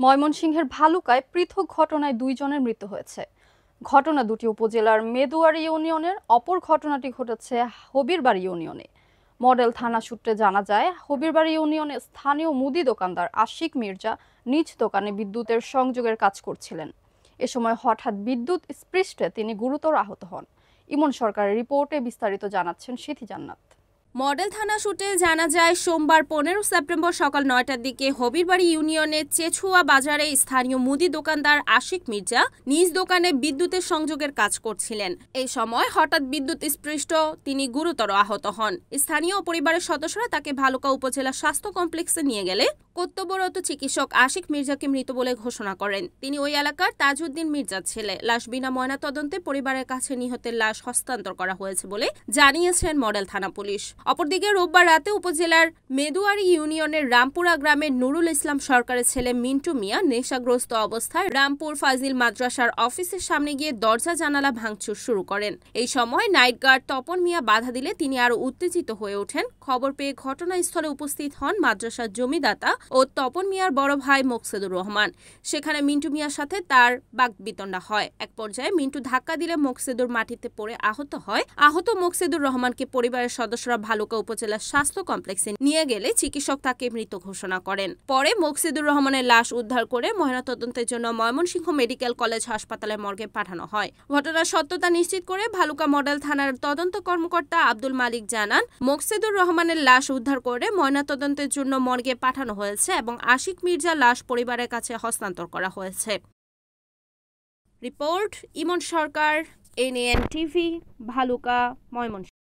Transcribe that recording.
ময়মনসিংহের ভালুকায় পৃথক ঘটনায় 2 জনের মৃত্যু হয়েছে। ঘটনা দুটি উপজেলার মেদুয়ারি ইউনিয়নের, অপর ঘটনাটি ঘটেছে হবিরবাড়ি ইউনিয়নে। মডেল থানা সূত্রে জানা যায়, হবিরবাড়ি ইউনিয়নে স্থানীয় মুদি দোকানদার আশিক মির্জা নিজ দোকানে বিদ্যুতের সংযোগের কাজ করছিলেন। এ সময় হঠাৎ বিদ্যুৎ স্পৃষ্টে তিনি গুরুতর আহত হন। ইমন সরকারের রিপোর্টে বিস্তারিত জানাচ্ছেন সিথি জান্নাত। মডেল থানা সূত্রে জানা যায়, সোমবার 15 সেপ্টেম্বর সকাল 9টার দিকে হবিরবাড়ি ইউনিয়নের চেছুয়া বাজারে স্থানীয় মুদি দোকানদার আশিক মির্জা নিজ দোকানে বিদ্যুতের সংযোগের কাজ করছিলেন। এই সময় হঠাৎ বিদ্যুৎ স্পৃষ্ট তিনি গুরুতর আহত হন। স্থানীয় পরিবারের সদস্যরা তাকে ভালুকা উপজেলা স্বাস্থ্য কমপ্লেক্সে নিয়ে গেলে কর্তব্যরত চিকিৎসক আশিক মির্জাকে মৃত বলে ঘোষণা করেন। তিনি ওই এলাকার তাজউদ্দিন মির্জার ছেলে। লাশ বিনা ময়নাতদন্তে পরিবারের কাছে নিহতের লাশ হস্তান্তর করা হয়েছে বলে জানিয়েছেন মডেল থানা পুলিশ। অপরদিকে রোববার রাতে উপজেলার মেদুয়ারি ইউনিয়নের রামপুরা গ্রামের নুরুল ইসলাম সরকারের ছেলে মিন্টু মিয়া নেশাগ্রস্ত অবস্থায় রামপুর ফাজিল মাদ্রাসার অফিসের সামনে গিয়ে দরজা জানালা ভাঙচুর শুরু করেন। এই সময় নাইট গার্ড তপন মিয়া বাধা দিলে তিনি আরো উত্তেজিত হয়ে ওঠেন। খবর পেয়ে ঘটনাস্থলে উপস্থিত হন মাদ্রাসার জমিদাতা ও তপন মিয়ার বড় ভাই মোকসেদুর রহমান। সেখানে মিন্টু মিয়ার সাথে তার বাকবিতণ্ডা হয়। এক পর্যায়ে মিন্টু ধাক্কা দিলে মোকসেদুর মাটিতে পড়ে আহত হয়। আহত মোকসেদুর রহমানকে পরিবারের সদস্যরা ভালুকা উপজেলা স্বাস্থ্য কমপ্লেক্সে নিয়ে গেলে চিকিৎসক তাকে মৃত ঘোষণা করেন। পরে মোকসেদুর রহমানের লাশ উদ্ধার করে ময়নাতদন্তের জন্য ময়মনসিংহ মেডিকেল কলেজ হাসপাতালের মর্গে পাঠানো হয়। ঘটনার সত্যতা নিশ্চিত করে ভালুকা মডেল থানার তদন্ত কর্মকর্তা আব্দুল মালিক জানান, মোকসেদুর রহমানের লাশ উদ্ধার করে ময়নাতদন্তের জন্য মর্গে পাঠানো হয়েছে এবং আশিক মির্জার লাশ পরিবারের কাছে হস্তান্তর করা হয়েছে। রিপোর্ট ইমন সরকার, NAN টিভি, ভালুকা, ময়মনসিংহ।